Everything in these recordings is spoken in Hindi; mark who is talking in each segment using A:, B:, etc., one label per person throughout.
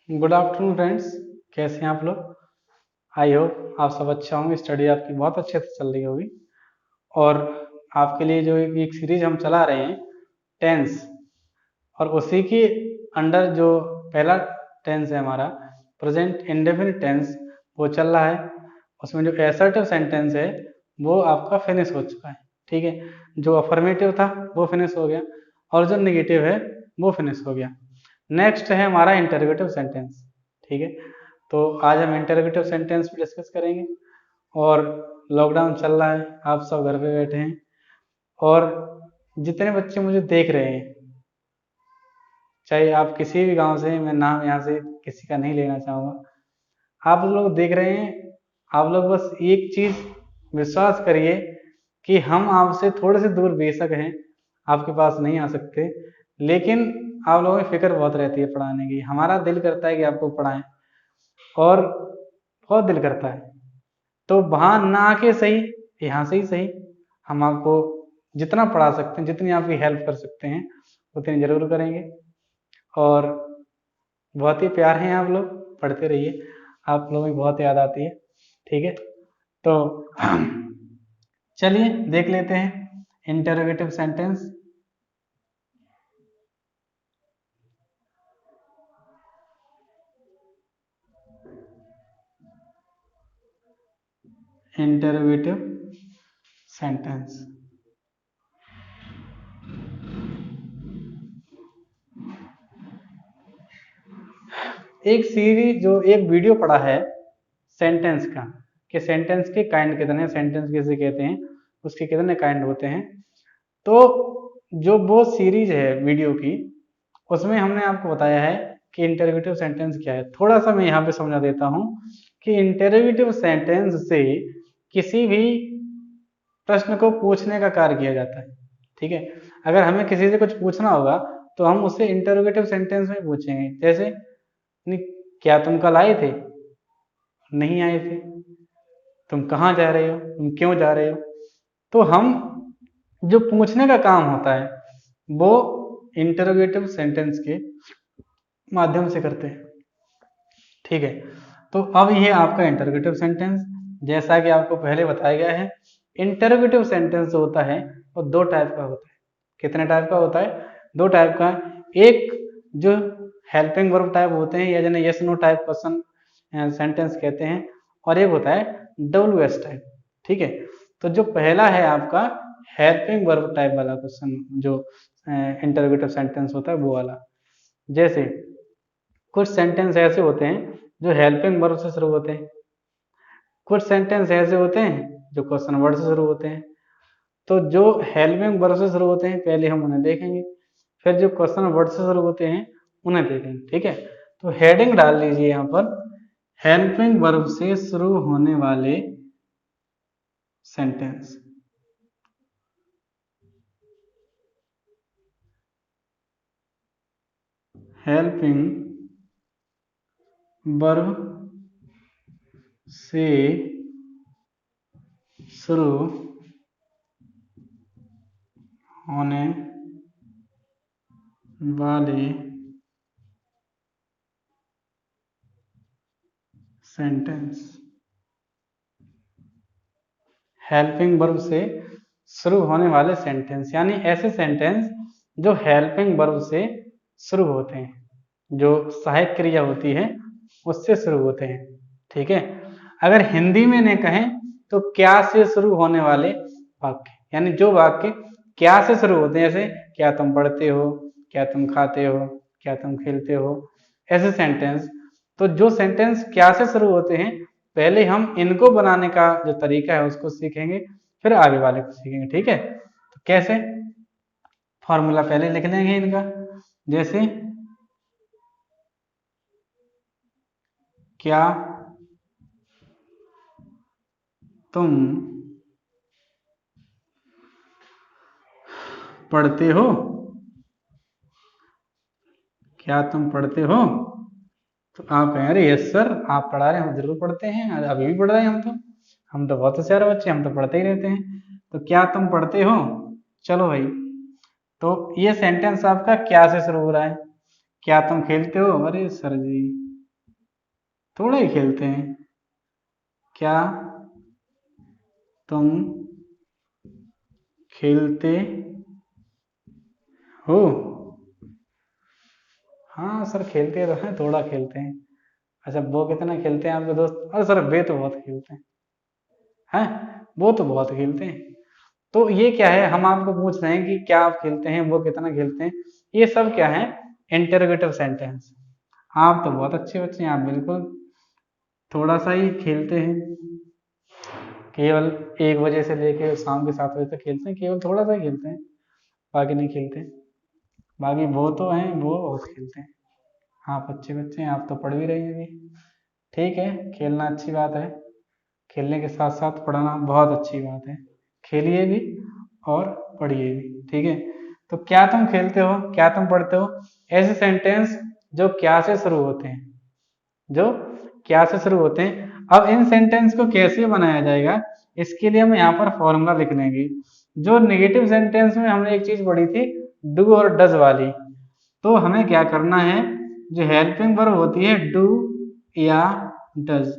A: Good afternoon friends. कैसे हैं आप लोग? आई होप आप सब अच्छे होंगे। स्टडी आपकी बहुत अच्छे से चल रही होगी। और आपके लिए जो एक सीरीज हम चला रहे हैं टेंस, और उसी के अंडर जो पहला टेंस है हमारा प्रेजेंट इंडेफिनिट टेंस वो चल रहा है। उसमें जो एसर्टिव सेंटेंस है वो आपका फिनिश हो चुका है। ठीक है, जो अफर्मेटिव था वो फिनिश हो गया और जो निगेटिव है वो फिनिश हो गया। नेक्स्ट है हमारा इंटरोगेटिव सेंटेंस। ठीक है, तो आज हम इंटरोगेटिव सेंटेंस पे डिस्कस करेंगे। और लॉकडाउन चल रहा है, आप सब घर पे बैठे हैं, और जितने बच्चे मुझे देख रहे हैं, चाहे आप किसी भी गांव से, मैं नाम यहाँ से किसी का नहीं लेना चाहूँगा, आप लोग देख रहे हैं, आप लोग बस एक चीज़ विश्वास करिए कि हम आपसे थोड़े से दूर बेशक हैं, आपके पास नहीं आ सकते, लेकिन आप लोगों की फिक्र बहुत रहती है पढ़ाने की। हमारा दिल करता है कि आपको पढ़ाएं, और बहुत दिल करता है। तो वहाँ ना आके सही, यहाँ से ही सही, हम आपको जितना पढ़ा सकते हैं, जितनी आपकी हेल्प कर सकते हैं उतनी ज़रूर करेंगे। और बहुत ही प्यार हैं आप लोग, पढ़ते रहिए, आप लोगों की बहुत याद आती है। ठीक है, तो चलिए देख लेते हैं इंटरोगेटिव सेंटेंस। इंटरोगेटिव सेंटेंस एक सीरीज जो एक वीडियो पढ़ा है सेंटेंस का, कि सेंटेंस के काइंड कितने हैं, सेंटेंस किसे कहते हैं, उसके कितने काइंड होते हैं। तो जो वो सीरीज है वीडियो की, उसमें हमने आपको बताया है कि इंटरोगेटिव सेंटेंस क्या है। थोड़ा सा मैं यहाँ पे समझा देता हूँ कि इंटरोगेटिव सेंटेंस से किसी भी प्रश्न को पूछने का कार्य किया जाता है। ठीक है, अगर हमें किसी से कुछ पूछना होगा तो हम उससे इंटरोगेटिव सेंटेंस में पूछेंगे। जैसे, नहीं, क्या तुम कल आए थे? नहीं आए थे। तुम कहाँ जा रहे हो? तुम क्यों जा रहे हो? तो हम जो पूछने का काम होता है वो इंटरोगेटिव सेंटेंस के माध्यम से करते हैं। ठीक है, तो अब ये आपका इंटरोगेटिव सेंटेंस, जैसा कि आपको पहले बताया गया है, इंटरोगेटिव सेंटेंस जो होता है वो दो टाइप का होता है। कितने टाइप का होता है? दो टाइप का। एक जो हेल्पिंग वर्ब टाइप होते हैं, या जिन्हें yes no type question sentence कहते हैं, और एक होता है WS टाइप। ठीक है, तो जो पहला है आपका हेल्पिंग वर्ब टाइप वाला क्वेश्चन, जो इंटरोगेटिव सेंटेंस होता है वो वाला। जैसे कुछ सेंटेंस ऐसे होते हैं जो हेल्पिंग वर्ब से शुरू होते हैं, कुछ सेंटेंस ऐसे होते हैं जो क्वेश्चन वर्ड से शुरू होते हैं। तो जो हेल्पिंग वर्ब से शुरू होते हैं पहले हम उन्हें देखेंगे, फिर जो क्वेश्चन वर्ड से शुरू होते हैं उन्हें देखेंगे। ठीक है, तो हेडिंग डाल लीजिए यहाँ पर, हेल्पिंग वर्ब से शुरू होने वाले सेंटेंस। हेल्पिंग वर्ब से शुरू होने वाले सेंटेंस। हेल्पिंग वर्ब से शुरू होने वाले सेंटेंस यानी ऐसे सेंटेंस जो हेल्पिंग वर्ब से शुरू होते हैं, जो सहायक क्रिया होती है उससे शुरू होते हैं। ठीक है, अगर हिंदी में ने कहें तो क्या से शुरू होने वाले वाक्य, यानी जो वाक्य क्या से शुरू होते हैं, जैसे क्या तुम पढ़ते हो, क्या तुम खाते हो, क्या तुम खेलते हो, ऐसे सेंटेंस। तो जो सेंटेंस क्या से शुरू होते हैं, पहले हम इनको बनाने का जो तरीका है उसको सीखेंगे, फिर आगे वाले को सीखेंगे। ठीक है, तो कैसे? फॉर्मूला पहले लिख लेंगे इनका। जैसे, क्या तुम पढ़ते हो? क्या तुम पढ़ते हो? तो आप कहें अरे यस सर, आप पढ़ा रहे हैं, हम जरूर पढ़ते हैं, अभी भी पढ़ रहे हैं, हम तो बहुत होशियार बच्चे, हम तो पढ़ते ही रहते हैं। तो क्या तुम पढ़ते हो? चलो भाई, तो ये सेंटेंस आपका क्या से शुरू हो रहा है। क्या तुम खेलते हो? अरे सर जी, थोड़ा ही खेलते हैं। क्या तुम खेलते हो? हाँ सर खेलते तो हैं, थोड़ा खेलते हैं। अच्छा वो कितना खेलते हैं आपके दोस्त? अरे सर वे तो बहुत खेलते हैं वो तो बहुत खेलते हैं। तो ये क्या है, हम आपको पूछ रहे हैं कि क्या आप खेलते हैं, वो कितना खेलते हैं, ये सब क्या है, इंटरोगेटिव सेंटेंस। आप तो बहुत अच्छे बच्चे हैं, आप बिल्कुल थोड़ा सा ही खेलते हैं, केवल 1 बजे से लेकर शाम के 7 बजे तक खेलते हैं, केवल थोड़ा सा ही खेलते हैं, बाकी नहीं खेलते। बाकी वो तो हैं, वो बहुत खेलते हैं। आप अच्छे बच्चे हैं, आप तो पढ़ भी रहे हैं अभी। ठीक है, खेलना अच्छी बात है, खेलने के साथ साथ पढ़ना बहुत अच्छी बात है। खेलिए भी और पढ़िए भी, ठीक है। तो क्या तुम खेलते हो, क्या तुम पढ़ते हो, ऐसे सेंटेंस जो क्या से शुरू होते हैं, जो क्या से शुरू होते हैं। अब इन सेंटेंस को कैसे बनाया जाएगा, इसके लिए हम यहाँ पर फॉर्मूला लिख लेंगे। जो नेगेटिव सेंटेंस में हमने एक चीज पढ़ी थी, डू और डज वाली, तो हमें क्या करना है, जो हेल्पिंग वर्ब होती है डू या डज,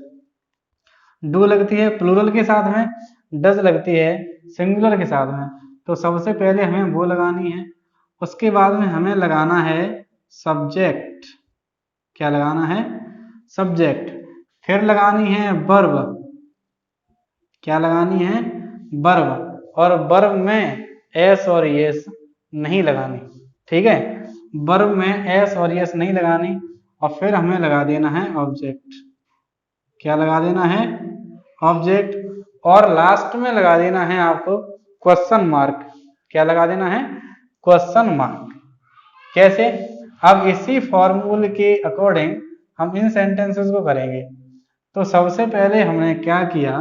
A: डू लगती है प्लूरल के साथ में, डज लगती है सिंगुलर के साथ में। तो सबसे पहले हमें वो लगानी है, उसके बाद में हमें लगाना है सब्जेक्ट। क्या लगाना है, सब्जेक्ट। फिर लगानी है वर्ब। क्या लगानी है, वर्ब। और वर्ब में एस और यस नहीं लगानी, ठीक है, वर्ब में एस और यस नहीं लगानी। और फिर हमें लगा देना है ऑब्जेक्ट। क्या लगा देना है, ऑब्जेक्ट। और लास्ट में लगा देना है आपको क्वेश्चन मार्क। क्या लगा देना है, क्वेश्चन मार्क। कैसे, अब इसी फॉर्मूले के अकॉर्डिंग हम इन सेंटेंसेस को करेंगे। तो सबसे पहले हमने क्या किया,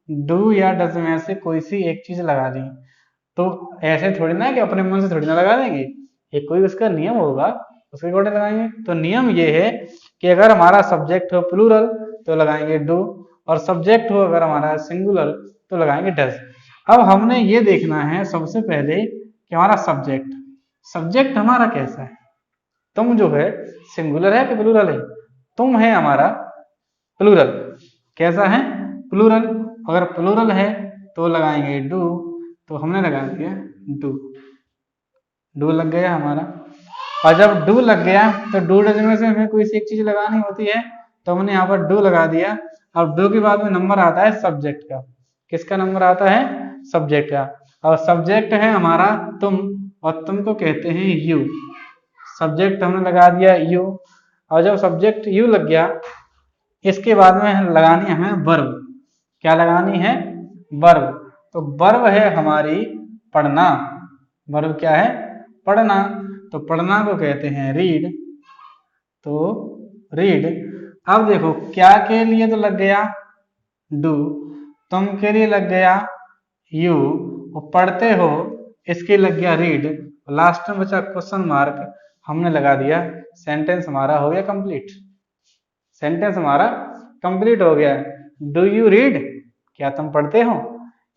A: डू या डज में से कोई सी एक चीज लगा दी। तो ऐसे थोड़ी ना कि अपने मन से थोड़ी ना लगा देंगे, ये कोई उसका नियम होगा, उसके अकॉर्डिंग लगाएंगे। तो नियम ये है कि अगर हमारा सब्जेक्ट हो प्लूरल तो लगाएंगे डू, और सब्जेक्ट हो अगर हमारा सिंगुलर तो लगाएंगे डज। अब हमने ये देखना है सबसे पहले कि हमारा सब्जेक्ट, सब्जेक्ट हमारा कैसा है। तुम जो है सिंगुलर है कि प्लूरल है, तुम है हमारा प्लूरल। कैसा है, प्लूरल। अगर प्लूरल है तो लगाएंगे डू, तो हमने लगा दिया डू, डू लग गया हमारा। और जब डू लग गया तो डू डज में से हमें कोई सी एक चीज लगानी होती है, तो हमने यहाँ पर डू लगा दिया। अब डू के बाद में नंबर आता है सब्जेक्ट का। किसका नंबर आता है, सब्जेक्ट का। और सब्जेक्ट है हमारा तुम, और तुमको कहते हैं यू। सब्जेक्ट हमने लगा दिया यू, और जब सब्जेक्ट यू लग गया, इसके बाद में लगानी है हमें वर्ब। क्या लगानी है, वर्ब। तो वर्ब है हमारी पढ़ना। वर्ब क्या है, पढ़ना। तो पढ़ना को कहते हैं रीड। तो रीड। अब देखो क्या के लिए तो लग गया डू, तुम के लिए लग गया यू, और पढ़ते हो इसके लग गया रीड, लास्ट में बचा क्वेश्चन मार्क, हमने लगा दिया। सेंटेंस हमारा हो गया कंप्लीट, सेंटेंस हमारा कंप्लीट हो गया। डू यू रीड, क्या तुम पढ़ते हो,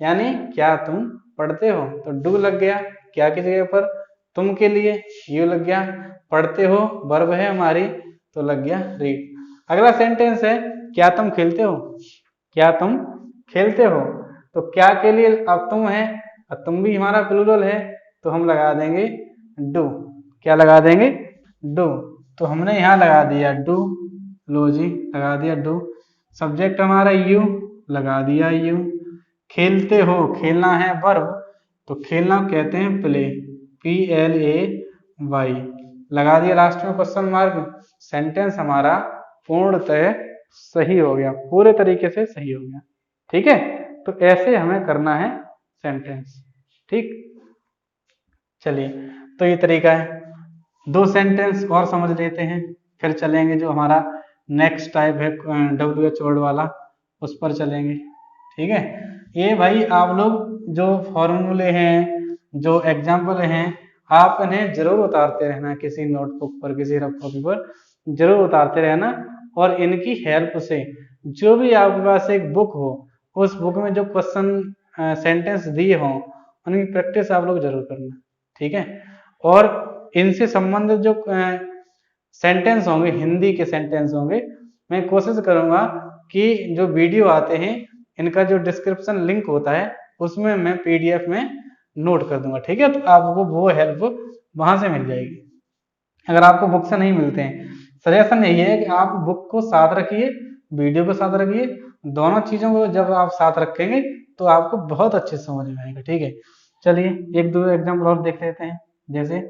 A: यानी क्या तुम पढ़ते हो। तो डू लग गया क्या की जगह पर, तुम के लिए यू लग गया, पढ़ते हो वर्ब है हमारी, तो लग गया रीड। अगला सेंटेंस है क्या तुम खेलते हो, क्या तुम खेलते हो। तो क्या के लिए अब तुम है, और तुम भी हमारा प्लूरल है, तो हम लगा देंगे डू। क्या लगा देंगे, डू। तो हमने यहाँ लगा दिया डू, लो जी लगा दिया डू। सब्जेक्ट हमारा यू, लगा दिया यू। खेलते हो, खेलना है वर्ब, तो खेलना कहते हैं प्ले, PLAY, लगा दिया लास्ट में क्वेश्चन मार्क। सेंटेंस हमारा पूर्णतः सही हो गया, पूरे तरीके से सही हो गया, ठीक है। तो ऐसे हमें करना है सेंटेंस, ठीक। चलिए, तो ये तरीका है। 2 सेंटेंस और समझ लेते हैं, फिर चलेंगे जो हमारा नेक्स्ट टाइप है WH वर्ड वाला, उस पर चलेंगे, ठीक है। ये भाई आप लोग जो फॉर्मूले हैं, जो एग्जाम्पल हैं, आप इन्हें जरूर उतारते रहना किसी नोटबुक पर, किसी रफ कॉपी पर जरूर उतारते रहना। और इनकी हेल्प से जो भी आपके पास एक बुक हो, उस बुक में जो क्वेश्चन सेंटेंस दिए हों, उनकी प्रैक्टिस आप लोग जरूर करना, ठीक है। और इनसे संबंधित जो सेंटेंस होंगे, हिंदी के सेंटेंस होंगे, मैं कोशिश करूंगा कि जो वीडियो आते हैं इनका जो डिस्क्रिप्शन लिंक होता है उसमें मैं PDF में नोट कर दूंगा, ठीक है। तो आपको वो हेल्प वहां से मिल जाएगी अगर आपको बुक से नहीं मिलते हैं। सजेशन यही है कि आप बुक को साथ रखिए, वीडियो को साथ रखिए, दोनों चीजों को जब आप साथ रखेंगे तो आपको बहुत अच्छे से समझ में आएगा, ठीक है। चलिए एक दो एग्जाम्पल और देख लेते हैं। जैसे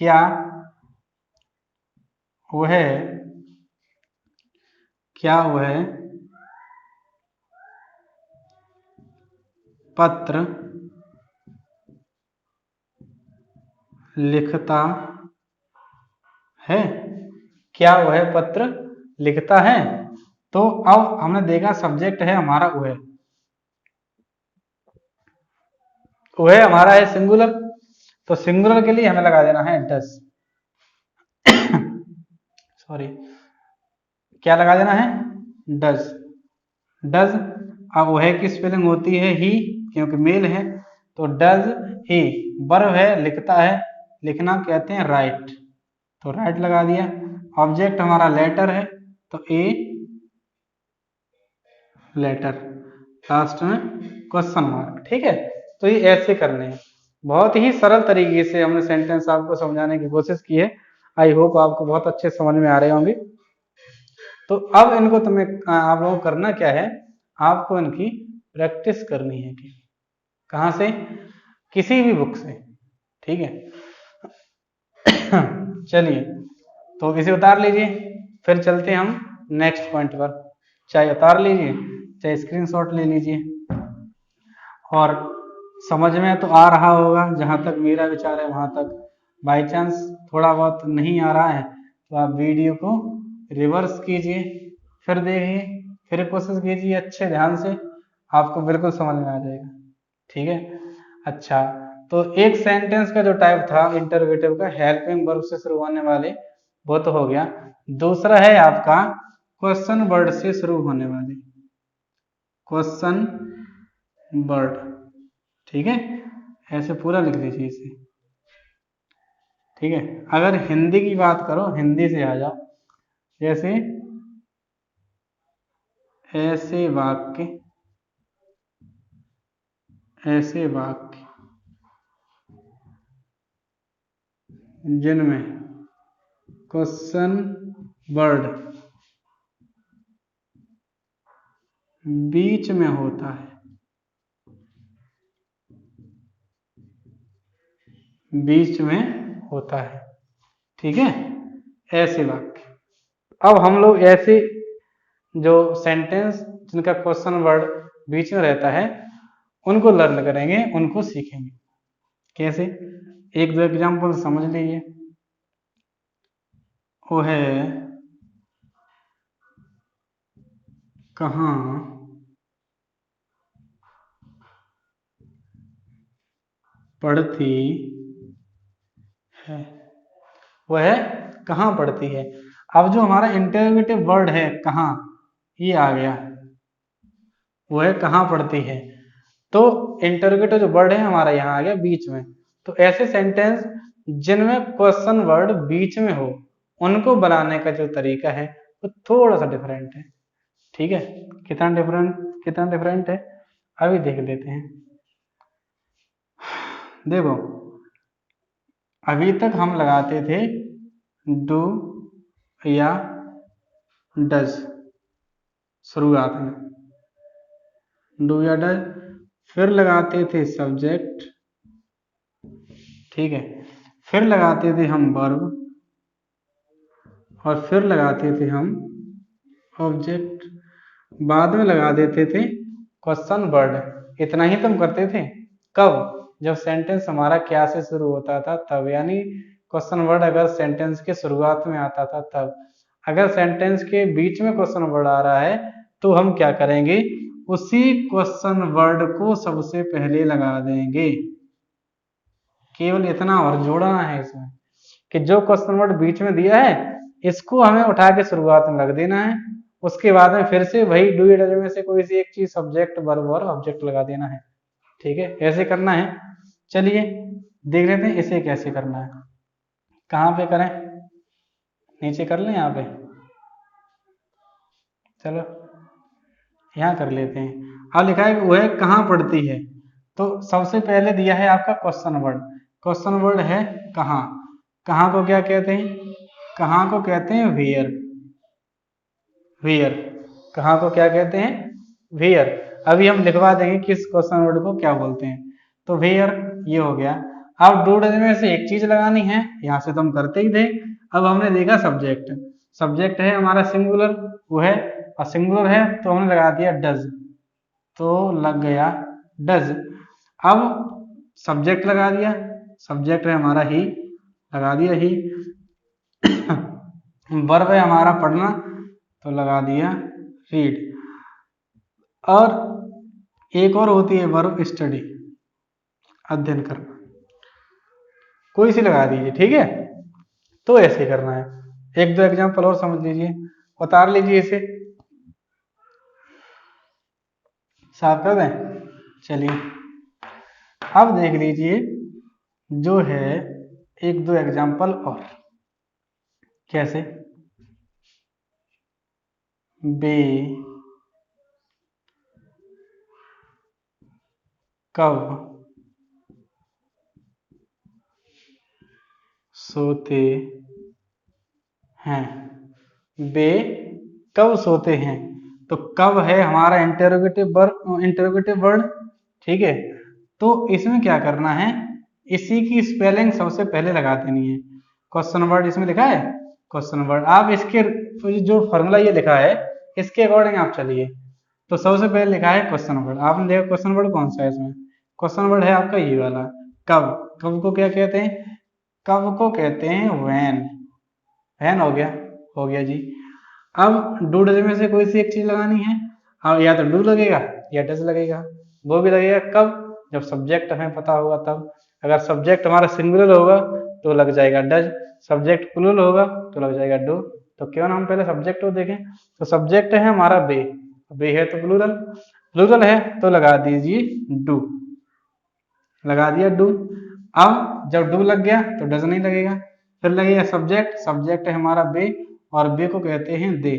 A: क्या वह पत्र लिखता है? क्या वह पत्र लिखता है? तो अब हमने देखा सब्जेक्ट है हमारा वह हमारा है सिंगुलर, तो सिंगुलर के लिए हमें लगा देना है डस। सॉरी, क्या लगा देना है? डज। डज। अब वह की स्पेलिंग होती है ही, क्योंकि मेल है, तो डज ही। वर्ब है लिखता है, लिखना कहते हैं राइट, तो राइट लगा दिया। ऑब्जेक्ट हमारा लेटर है, तो ए लेटर, लास्ट में क्वेश्चन मार्क, ठीक है। तो ये ऐसे करने हैं। बहुत ही सरल तरीके से हमने सेंटेंस आपको समझाने की कोशिश की है। आई होप आपको बहुत अच्छे समझ में आ रहे होंगे। तो अब इनको आप लोगों को करना क्या है, आपको इनकी प्रैक्टिस करनी है। कि कहाँ से? किसी भी बुक से, ठीक है। चलिए तो इसे उतार लीजिए, फिर चलते हैं हम नेक्स्ट पॉइंट पर। चाहे उतार लीजिए, चाहे स्क्रीनशॉट ले लीजिए। और समझ में तो आ रहा होगा, जहां तक मेरा विचार है वहां तक। बाई चांस थोड़ा बहुत नहीं आ रहा है तो आप वीडियो को रिवर्स कीजिए, फिर देखिए, फिर कोशिश कीजिए अच्छे ध्यान से, आपको बिल्कुल समझ में आ जाएगा, ठीक है। अच्छा, तो एक सेंटेंस का जो टाइप था इंटरोगेटिव का, हेल्पिंग वर्ब से शुरू होने वाले, वो तो हो गया। दूसरा है आपका क्वेश्चन वर्ड से शुरू होने वाले, क्वेश्चन वर्ड, ठीक है। ऐसे पूरा लिख दीजिए इसे, ठीक है। अगर हिंदी की बात करो, हिंदी से आ जाओ। जैसे ऐसे वाक्य जिनमें क्वेश्चन वर्ड बीच में होता है, ठीक है, ऐसे वाक्य। अब हम लोग ऐसे जो सेंटेंस जिनका क्वेश्चन वर्ड बीच में रहता है उनको लर्न करेंगे, उनको सीखेंगे। कैसे? एक दो एग्जाम्पल समझ लीजिए। वो है कहाँ पढ़ती है? वह कहाँ पढ़ती है? अब जो हमारा इंटरोगेटिव वर्ड है कहाँ, ये आ गया, वह कहाँ पढ़ती है। तो इंटरोगेटिव जो वर्ड है हमारा यहाँ आ गया बीच में। तो ऐसे सेंटेंस जिनमें क्वेश्चन वर्ड बीच में हो, उनको बनाने का जो तरीका है वो थोड़ा सा डिफरेंट है, ठीक है। कितना डिफरेंट है अभी देख लेते हैं। देखो, अभी तक हम लगाते थे डू या डज शुरुआत में, डू या डज, फिर लगाते थे सब्जेक्ट, ठीक है, फिर लगाते थे हम वर्ब, और फिर लगाते थे हम ऑब्जेक्ट, बाद में लगा देते थे क्वेश्चन वर्ड। इतना ही तुम करते थे। कब? जब सेंटेंस हमारा क्या से शुरू होता था तब, यानी क्वेश्चन वर्ड अगर सेंटेंस के शुरुआत में आता था तब। अगर सेंटेंस के बीच में क्वेश्चन वर्ड आ रहा है तो हम क्या करेंगे, उसी क्वेश्चन वर्ड को सबसे पहले लगा देंगे। केवल इतना और जोड़ना है इसमें कि जो क्वेश्चन वर्ड बीच में दिया है इसको हमें उठा के शुरुआत में रख देना है, उसके बाद में फिर से वही डू या डज में से कोई सी एक चीज सब्जेक्ट वर्ब और ऑब्जेक्ट लगा देना है, ठीक है। ऐसे करना है। चलिए देख लेते हैं इसे कैसे करना है। कहाँ पे करें? नीचे कर लें यहाँ पे। चलो यहाँ कर लेते हैं। अब लिखा है वह कहाँ पढ़ती है, तो सबसे पहले दिया है आपका क्वेश्चन वर्ड। क्वेश्चन वर्ड है कहाँ। कहाँ को क्या कहते हैं, कहाँ को कहते हैं वेयर। वेयर, कहाँ को क्या कहते हैं वेयर। अभी हम लिखवा देंगे किस क्वेश्चन वर्ड को क्या बोलते हैं। तो वेयर ये हो गया। अब डू डज में से एक चीज लगानी है, यहाँ से तो हम करते ही थे। अब हमने देखा सब्जेक्ट, सब्जेक्ट है हमारा सिंगुलर, वो है और सिंगुलर है तो हमने लगा दिया डज, तो लग गया डज। अब सब्जेक्ट लगा दिया, सब्जेक्ट है हमारा ही, लगा दिया ही। वर्ब है हमारा पढ़ना, तो लगा दिया रीड। और एक और होती है वर्ब स्टडी, अध्ययन करना, कोई सी लगा दीजिए, ठीक है। तो ऐसे करना है। एक दो एग्जांपल और समझ लीजिए, उतार लीजिए इसे, साफ कर दें। चलिए अब देख लीजिए जो है एक दो एग्जांपल और। कैसे, बे कब सोते हैं, बे कब सोते हैं। तो कब है हमारा इंटरोगेटिव वर्ड, ठीक है। तो इसमें क्या करना है, इसी की स्पेलिंग सबसे पहले लगा देनी है। क्वेश्चन वर्ड इसमें लिखा है, क्वेश्चन वर्ड आप इसके जो फॉर्मूला ये लिखा है इसके अकॉर्डिंग आप चलिए। तो सबसे पहले लिखा है क्वेश्चन वर्ड, आपने देखा क्वेश्चन वर्ड कौन सा है इसमें, क्वेश्चन वर्ड है आपका ये वाला कब। कब को क्या कहते हैं, कब को कहते हैं व्हेन। व्हेन हो गया जी। अब डू डज में से कोई सी एक चीज लगानी है, अब या तो डू लगेगा या डज लगेगा। वो भी लगेगा कब, जब सब्जेक्ट हमें पता होगा तब। अगर सब्जेक्ट हमारा सिंगुलर होगा तो लग जाएगा डज, सब्जेक्ट प्लूरल होगा तो लग जाएगा डू। तो क्यों ना हम पहले सब्जेक्ट को देखें। तो सब्जेक्ट है हमारा बे, बे है तो प्लूरल, प्लूरल है तो लगा दीजिए डू, लगा दिया डू। अब जब डू लग गया तो डज नहीं लगेगा, फिर लगेगा सब्जेक्ट, सब्जेक्ट है हमारा बे और बे को कहते हैं दे,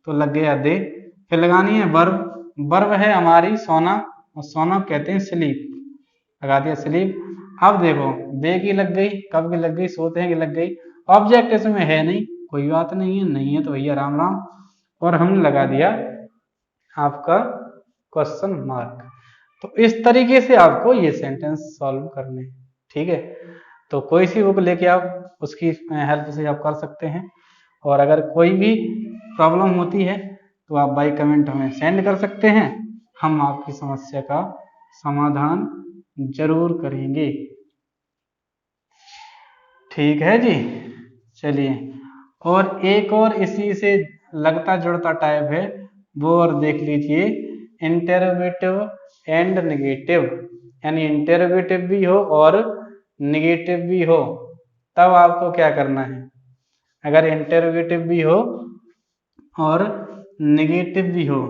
A: तो लग गया दे। फिर लगानी है वर्ब, वर्ब है हमारी सोना और सोना कहते हैं स्लीप, लगा दिया स्लीप। अब देखो बे की लग गई, कब की लग गई, सोते हैं की लग गई। ऑब्जेक्ट इसमें है नहीं, कोई बात नहीं है, नहीं है तो भैया राम राम। और हमने लगा दिया आपका क्वेश्चन मार्क। तो इस तरीके से आपको ये सेंटेंस सॉल्व करने, ठीक है। तो कोई सी बुक लेके आप उसकी हेल्प से आप कर सकते हैं। और अगर कोई भी प्रॉब्लम होती है तो आप बाय कमेंट हमें सेंड कर सकते हैं, हम आपकी समस्या का समाधान जरूर करेंगे, ठीक है जी। चलिए और एक और इसी से लगता जुड़ता टाइप है वो और देख लीजिए, इंटरोगेटिव एंड नेगेटिव। यानी इंटरोगेटिव भी हो और नेगेटिव भी हो, तब आपको क्या करना है। अगर इंटरोगेटिव भी हो और नेगेटिव भी हो,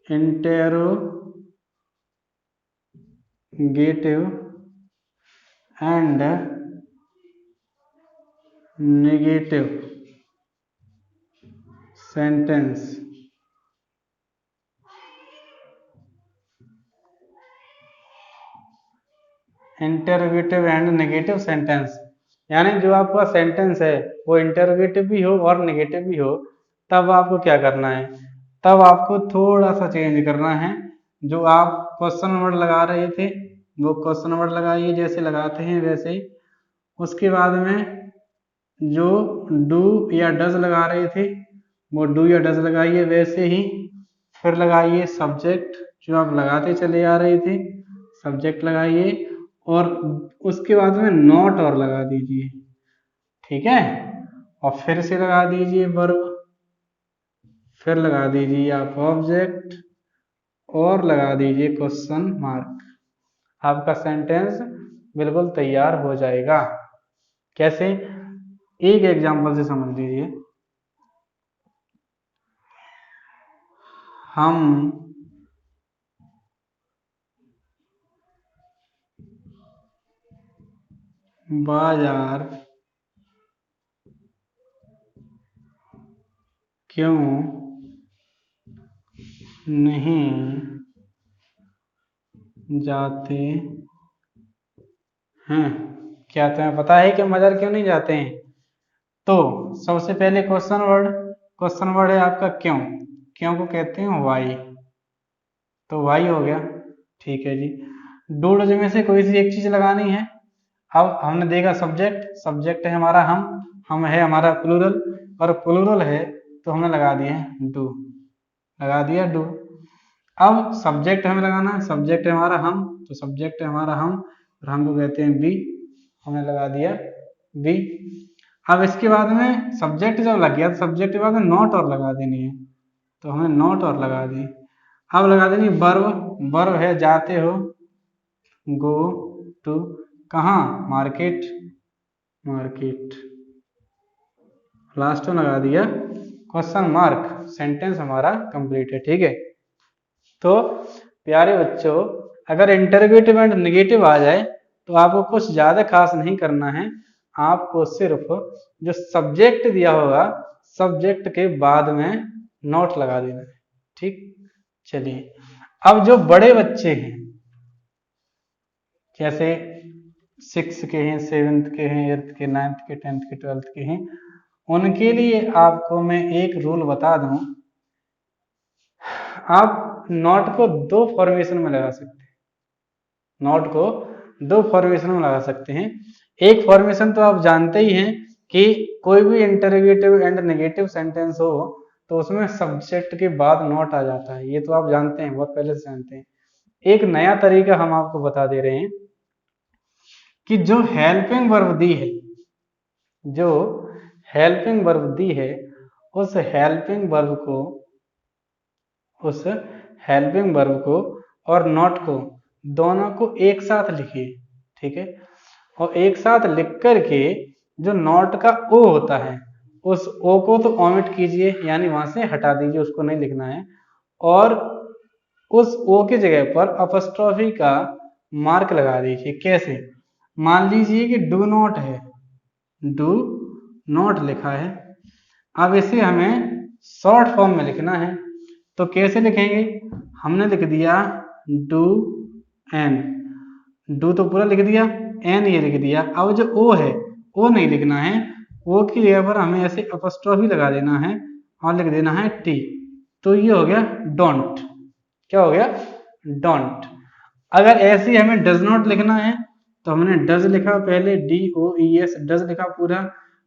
A: interrogative and negative sentence, interrogative and negative sentence, यानी जो आपका सेंटेंस है वो इंटरोगेटिव भी हो और नेगेटिव भी हो, तब आपको क्या करना है, तब आपको थोड़ा सा चेंज करना है। जो आप क्वेश्चन वर्ड लगा रहे थे वो क्वेश्चन वर्ड लगाइए जैसे लगाते हैं वैसे ही। उसके बाद में जो डू या डज लगा रहे थे वो डू या डज लगाइए वैसे ही। फिर लगाइए सब्जेक्ट जो आप लगाते चले आ रहे थे, सब्जेक्ट लगाइए और उसके बाद में नॉट और लगा दीजिए, ठीक है। और फिर से लगा दीजिए वर्ब, फिर लगा दीजिए आप ऑब्जेक्ट और लगा दीजिए क्वेश्चन मार्क। आपका सेंटेंस बिल्कुल तैयार हो जाएगा। कैसे, एक एग्जांपल से समझ लीजिए। हम बाजार क्यों नहीं जाते हैं? क्या तुम्हें पता है कि मदर क्यों नहीं जाते हैं? तो सबसे पहले क्वेश्चन वर्ड है आपका क्यों। क्यों को कहते हैं वाई, तो वाई हो गया। ठीक है जी। डूड में से कोई सी एक चीज लगानी है। अब हमने देखा सब्जेक्ट है हमारा हम है हमारा प्लूरल, और प्लूरल है तो हमने लगा दिए डू, लगा दिया डू। अब सब्जेक्ट हमें लगाना है, सब्जेक्ट है हमारा हम, तो सब्जेक्ट है हमारा हम और हम को कहते हैं बी, हमने लगा दिया बी। अब इसके बाद में सब्जेक्ट जब लग गया तो सब्जेक्ट के बाद में नॉट और लगा देनी है, तो हमने नॉट और लगा दी। अब लगा देनी वर्ब है जाते हो, गो टू, कहाँ, मार्केट, लास्ट में लगा दिया क्वेश्चन मार्क। सेंटेंस हमारा कंप्लीट है। ठीक है, तो प्यारे बच्चों, अगर इंटरोगेटिव एंड नेगेटिव आ जाए तो आपको कुछ ज्यादा खास नहीं करना है, आपको सिर्फ जो सब्जेक्ट दिया होगा सब्जेक्ट के बाद में नोट लगा देना है। ठीक, चलिए अब जो बड़े बच्चे हैं जैसे 6 के हैं, 7th के हैं, 8th के, 9th के, 10th के, 12th के हैं, उनके लिए आपको मैं एक रूल बता दूं। आप नॉट को दो फॉर्मेशन में लगा सकते हैं, नॉट को दो फॉर्मेशन में लगा सकते हैं। एक फॉर्मेशन तो आप जानते ही हैं कि कोई भी इंटरोगेटिव एंड नेगेटिव सेंटेंस हो तो उसमें सब्जेक्ट के बाद नॉट आ जाता है, ये तो आप जानते हैं, बहुत पहले से जानते हैं। एक नया तरीका हम आपको बता दे रहे हैं कि जो हेल्पिंग वर्ब दी है, जो हेल्पिंग वर्ब दी है उस हेल्पिंग वर्ब को और नॉट को दोनों को एक साथ लिखिए। ठीक है, और एक साथ लिख करके जो नॉट का ओ होता है उस ओ को तो ओमिट कीजिए, यानी वहां से हटा दीजिए, उसको नहीं लिखना है, और उस ओ की जगह पर अपस्ट्रॉफी का मार्क लगा दीजिए। कैसे? मान लीजिए कि डू नॉट है, डू नॉट लिखा है, अब इसे हमें शॉर्ट फॉर्म में लिखना है, तो कैसे लिखेंगे? हमने लिख दिया डू एन, डू तो पूरा लिख दिया, एन ये लिख दिया। अब जो ओ है ओ नहीं लिखना है, ओ की जगह पर हमें ऐसे अपस्ट्रॉफी लगा देना है और लिख देना है टी, तो ये हो गया डोंट। क्या हो गया? डोंट। अगर ऐसे ही हमें डज नॉट लिखना है तो हमने डज लिखा पहले, DOES डज लिखा पूरा,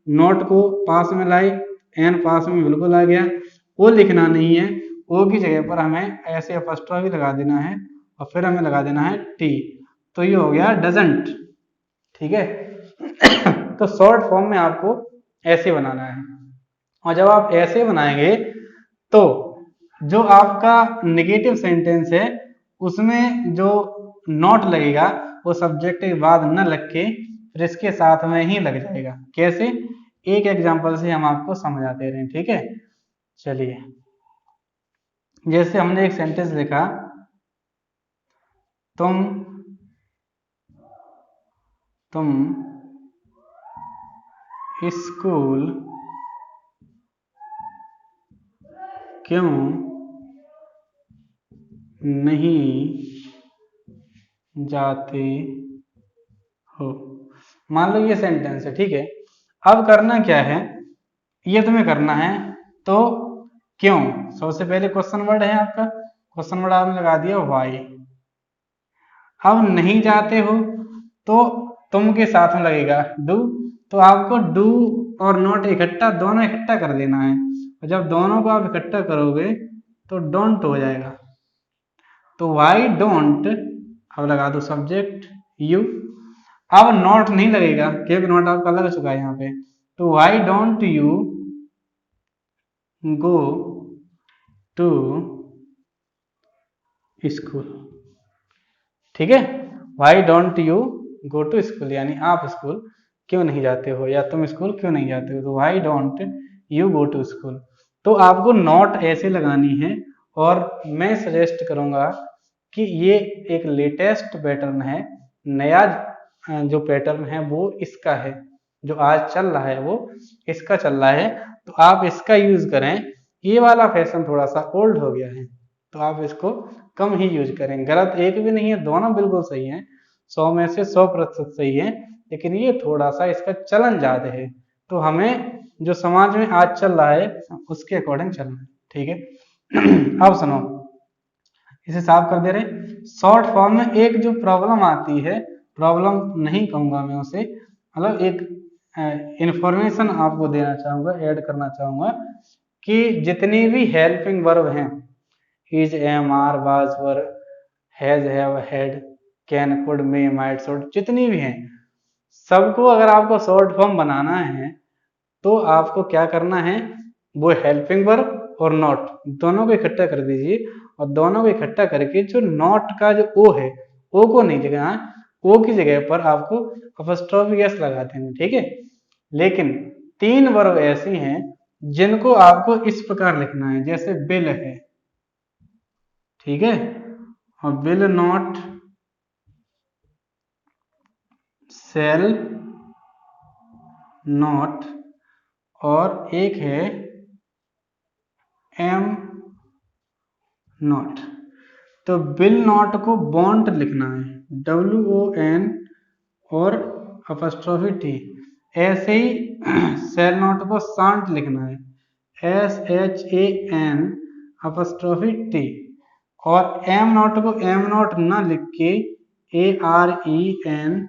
A: नॉट को पास में लाए, एन पास में बिल्कुल आ गया, ओ लिखना नहीं है, ओ की जगह पर हमें ऐसे अपस्ट्रॉफी लगा देना है और फिर हमें लगा देना है टी, तो ये हो गया डजंट। ठीक है तो शॉर्ट फॉर्म में आपको ऐसे बनाना है, और जब आप ऐसे बनाएंगे तो जो आपका नेगेटिव सेंटेंस है उसमें जो नॉट लगेगा वो सब्जेक्ट के बाद न लग के फिर इसके साथ में ही लग जाएगा। कैसे? एक एग्जांपल से हम आपको समझाते रहे हैं। ठीक है, चलिए जैसे हमने एक सेंटेंस लिखा, तुम स्कूल क्यों नहीं जाते हो। मान लो ये सेंटेंस है। ठीक है, अब करना क्या है, ये तुम्हें करना है, तो क्यों, सबसे पहले क्वेश्चन वर्ड है आपका, क्वेश्चन वर्ड आपने लगा दिया वाई। अब नहीं जाते हो तो तुम के साथ में लगेगा डू, तो आपको डू और नॉट इकट्ठा दोनों इकट्ठा कर देना है, और जब दोनों को आप इकट्ठा करोगे तो डोंट हो जाएगा। तो वाई डोंट, अब लगा दो सब्जेक्ट यू, अब नॉट नहीं लगेगा क्योंकि नॉट आपका लग चुका है यहाँ पे, तो why don't you go to school. ठीक है, why don't you go to school, यानी आप स्कूल क्यों नहीं जाते हो, या तुम स्कूल क्यों नहीं जाते हो, तो why don't you go to school. तो आपको नॉट ऐसे लगानी है, और मैं सजेस्ट करूंगा कि ये एक लेटेस्ट पैटर्न है, नया जो पैटर्न है वो इसका है, जो आज चल रहा है वो इसका चल रहा है, तो आप इसका यूज करें। ये वाला फैशन थोड़ा सा ओल्ड हो गया है, तो आप इसको कम ही यूज करें। गलत एक भी नहीं है, दोनों बिल्कुल सही हैं, 100 में से 100% सही है, लेकिन ये थोड़ा सा इसका चलन ज्यादा है, तो हमें जो समाज में आज चल रहा है उसके अकॉर्डिंग चलना है, ठीक है। अब सुनो, इसे साफ कर दे रहे। शॉर्ट फॉर्म में एक जो प्रॉब्लम आती है, प्रॉब्लम नहीं कहूंगा मैं उसे, मतलब एक इंफॉर्मेशन आपको देना चाहूंगा, ऐड करना चाहूंगा कि जितनी भी हेल्पिंग वर्ब हैं, is, am, are, was, were, has, have, had, can, could, may, might, should, जितनी भी हैं, सबको अगर आपको शॉर्ट फॉर्म बनाना है तो आपको क्या करना है, वो हेल्पिंग वर्ब और नॉट दोनों को इकट्ठा कर दीजिए, और दोनों को इकट्ठा करके जो नॉट का जो ओ है, ओ को नहीं लिखना, ओ की जगह पर आपको अपॉस्ट्रोफी एस लगा देंगे, ठीक है। लेकिन 3 वर्ब ऐसी हैं जिनको आपको इस प्रकार लिखना है, जैसे बिल है, ठीक है, और विल नॉट, सेल नॉट, और एक है एम नॉट। तो विल नॉट को वॉन्ट लिखना है, WON और अपॉस्ट्रोफी टी। ऐसे ही सेल नॉट को शांट लिखना है, SHAN अपॉस्ट्रोफी टी। और एम नॉट को एम नॉट ना लिख के AREN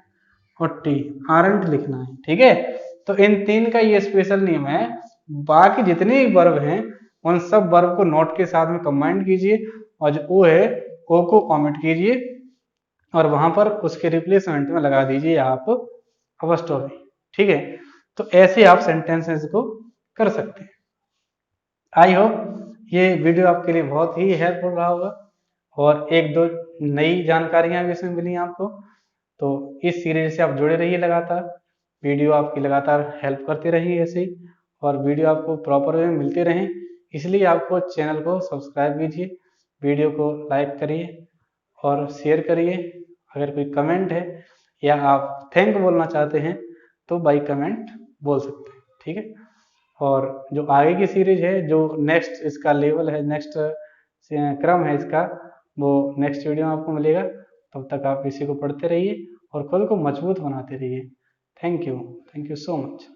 A: और टी, आरंट लिखना है, ठीक है। तो इन 3 का ये स्पेशल नियम है। बाकी जितने भी वर्ब हैं उन सब वर्ब को नोट के साथ में कंबाइंड कीजिए, और जो ओ है ओ को कॉमेंट कीजिए, और वहां पर उसके रिप्लेसमेंट में लगा दीजिए आप अपॉस्ट्रोफी, ठीक है। तो ऐसे आप सेंटेंसेस को कर सकते हैं। आई होप ये वीडियो आपके लिए बहुत ही हेल्पफुल रहा होगा, और एक दो नई जानकारियां भी इसमें मिली आपको। तो इस सीरीज से आप जुड़े रहिए लगातार, वीडियो आपकी लगातार हेल्प करती रही ऐसे ही, और वीडियो आपको प्रॉपर वे में मिलते रहें, इसलिए आपको चैनल को सब्सक्राइब कीजिए, वीडियो को लाइक करिए और शेयर करिए। अगर कोई कमेंट है या आप थैंक बोलना चाहते हैं तो बाई कमेंट बोल सकते हैं, ठीक है। और जो आगे की सीरीज है, जो नेक्स्ट इसका लेवल है, नेक्स्ट क्रम है इसका, वो नेक्स्ट वीडियो में आपको मिलेगा। तब तक आप इसी को पढ़ते रहिए और खुद को मजबूत बनाते रहिए। Thank you so much.